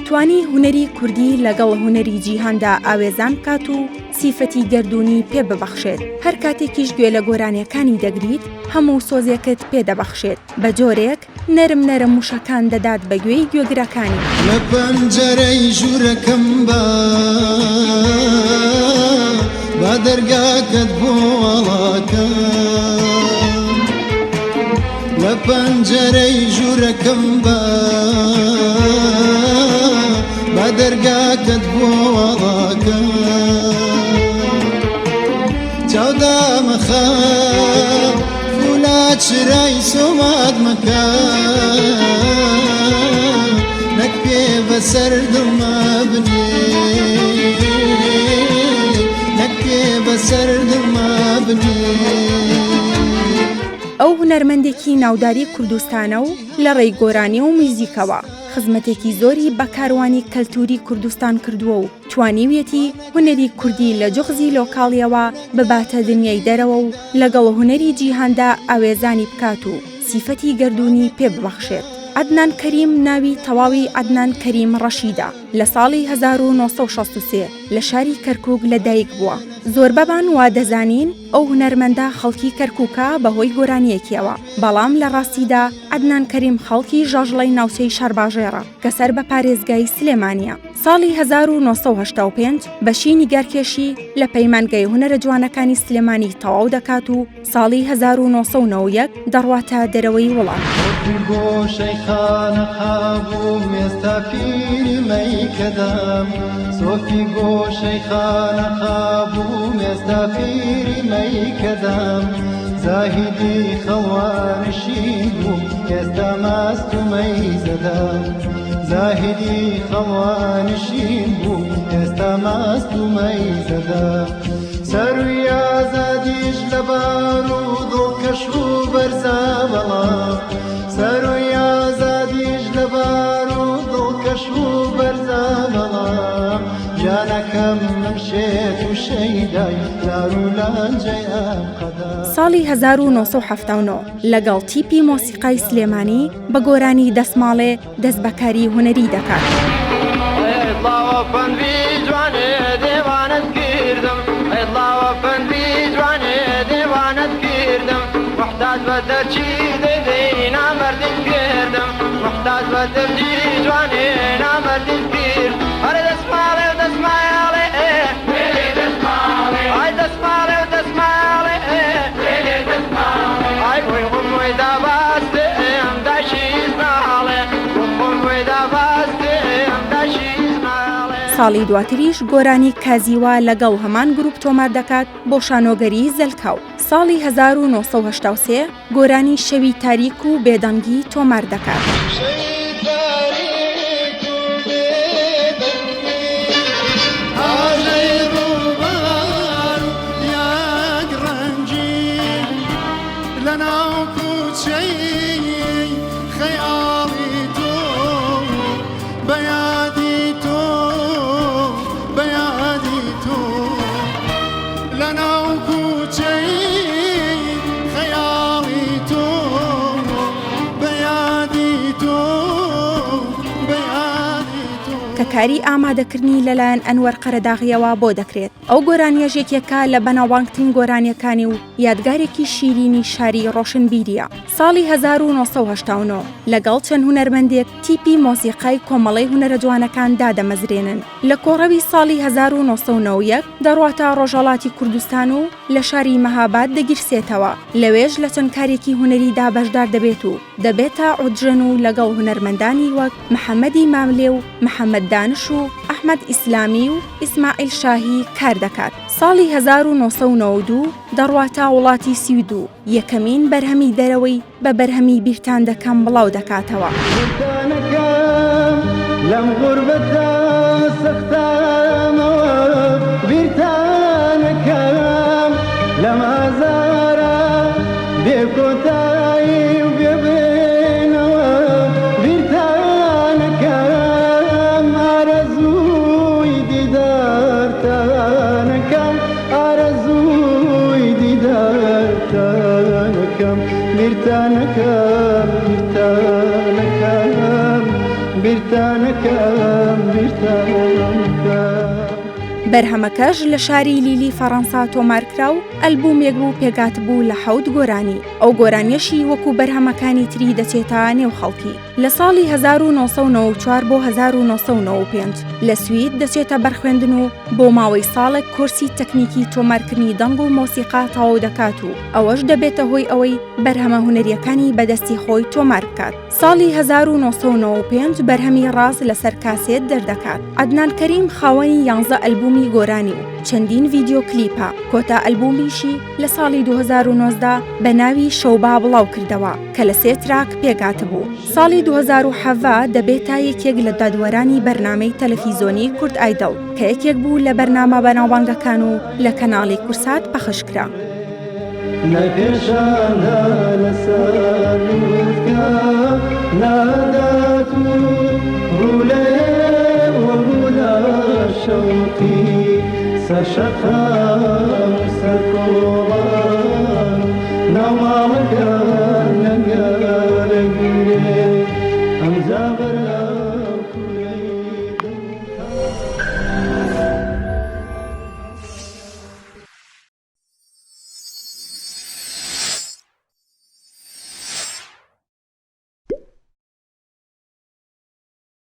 دەتوانی هونەری کوردی لەگەڵ هونەری جیهاندا ئاوێزان بکات و سیفەتی گەردوونی پێ ببەخشێت. هەر کاتێکیش گوێ لە گۆرانیەکانی دەگریت هەموو سۆزێکت پێ دەبەخشێت بە جۆرێک نەرم نەرم وشەکان دەدات بە گوێی گوێگرەکانی. لە پەنجەرەی ژوورەکەم با دەرگاکەت بۆ وڵاکەم، لە پەنجەرەی ژوورەکەم با دەرگاکەت بۆ وڵاکەم، چاودامەخە فولا چرای سۆمات مەکە، نەک پێ بەسەر دڵمە بنێ، نەک پێ بەسەر دڵمە بنێ. ئەو هونەرمەندێکی ناوداری کوردستانە و لە ڕێی گۆرانی و میوزیکەوە خزمەتێکی زۆری بە کاروانی کەلتوری کوردستان کردووە و توانیویەتی هونەری کوردی لە جوخزی لۆکاڵیەوە بباتە دنیای دەرەوە و لەگەڵ هونەری جیهاندا ئاوێزانی بکات و سیفەتی گەردوونی پێ ببەخشێت. عەدنان کەریم ناوی تەواوی عەدنان کەریم ڕەشیدە. لە ساڵی 1963 لە شاری کەرکووک لەدایک بووە. زۆربەمان وا دەزانین ئەو هونەرمەندە خەڵکی کەرکووکە بەهۆی گۆرانیەکیەوە، بەڵام لە ڕاستیدا عەدنان کەریم خەڵکی ژاژڵەی ناوچەی شارباژێرە کە سەر بە پارێزگای سلێمانیە. ساڵی 1985 بەشی نیگارکێشی لە پەیمانگای هونەرە جوانەکانی سلێمانی تەواو دەکات و ساڵی 1991 دەڕواتە دەرەوەی وڵات. خانە قابوو مێستا پیری مەیکەدام، سۆفی گۆشەی خانە قابوو مێستا پیری مەیکەدام، زاهیدی خەڵوانشین بوو ئێستا ماست و مەیزەدام، زاهیدی خەڵوانشین بوو ئێستا ماست و مەیزەدام، سەروی ئازادیش لە بارود و کەش و بەرزە بەڵام، سەروی ئازادیش لە بارود و کەش و بەرزە بەڵام، جانەکەم من شێت و شەیدای لار و لانجەی ئەم قەدام. ساڵی 1979 لەگەڵ تیپی مۆسیقای سلێمانی بە گۆرانی دەسماڵێ دەست بەکاری هونەری دەکات. محتاج بدرچی دیدی نامردی کردم، محتاج بدرچی جوانی نامردی کرد، هر دسماله و دسماله ویلی دسماله، ای دسماله و دسماله ویلی دسماله، ای وی غموی دا باستم داشیز ناله، غموی دا باستم داشیز ناله. ساڵی دواتریش گۆرانی کازیوا لەگەڵ هەمان گروپ تۆمار دەکات بۆ شانۆگەری زەلکاو. ساڵی 1983 گۆرانی شەوی تاریک و بێدەنگی تۆمار دەکات. کە کاری ئامادەکردنی لەلایەن ئەنوەر قەرەداغیەوە بۆ دەکرێت. ئەو گۆرانیەژێکێکە لە بەناوبانگترین گۆرانیەکانی و یادگارێکی شیرینی شاری ڕۆشنبیریە. ساڵی 1989 لەگەڵ چەند هونەرمەندێک تیپی مۆسیقای کۆمەڵەی هونەرە جوانەکان دادەمەزرێنن. لە کۆڕەوی ساڵی 1991 دەڕواتە ڕۆژهەڵاتی کوردستان و لە شاری مەهاباد دەگیرسێتەوە. لەوێژ لە چەند کارێکی هونەریدا بەشدار دەبێت و دەبێتە عودژن و لەگەڵ هونەرمەندانی وەک محەممەدی ماملێ و محەممەد دانش و ئەحمەد ئیسلامی و ئیسماعیل شاهی کار دەکات. ساڵی 1992 دەڕواتە وڵاتی سوید و یەکەمین بەرهەمی دەرەوەی بە بەرهەمی بیرتان دەکەم بڵاو دەکاتەوە. لەم غوربەتە سەختامەوە بیرتانەکەم، لەم ئازارە بێکۆتایی و بێبێنەوە بیرتانەکەم، ئارەزووی دیدارتانەکەم، ئارەزووی دیدارتانەکەم، بیرتانەکەم، بیرتانەکەم، بیرتانەکەم. بەرهەمەکەش لە شاری لیلی فەڕەنسا تۆمارکرا و ئەلبومێک بوو پێگات بوو لە 7 گۆرانی. ئەو گۆرانیەشی وەکو بەرهەمەکانی تری دەچێتە نێو خەڵکی. لە ساڵی 1994 بۆ 1995 لە سوید دەچێتە بەرخوێندن و بۆ ماوەی ساڵێک کورسی تەکنیکی تۆمارکردنی دەنگ و مۆسیقا تەواو دەکات و ئەوەش دەبێتە هۆی ئەوەی بەرهەمە هونەریەکانی بەدەستی خۆی تۆمار بکات. ساڵی 1995 بەرهەمی ڕاست لەسەر کاسێت دەردەکات. عەدنان کەریم خاوەنی 11 ئەلبومی گۆرانی و چەندین ڤیدیۆ کلیپە. کۆتا ئەلبومیشی لە ساڵی 2019 بە ناوی شەوبا بڵاو کردەوە کە لە 3 تراک پێگات بوو. ساڵی 2017 دەبێتە یەکێک لە دادوەرانی بەرنامەی تەلەڤیزۆنی کورد ئایدڵ کە یەکێک بوو لە بەرنامە بەناوبانگەکان و لە کەناڵی کورسات پەخشکرا. نەکێشانە لەسەر لوتکە نادات و ڕولێ وەڕوو لە شەوقی سەرشەقا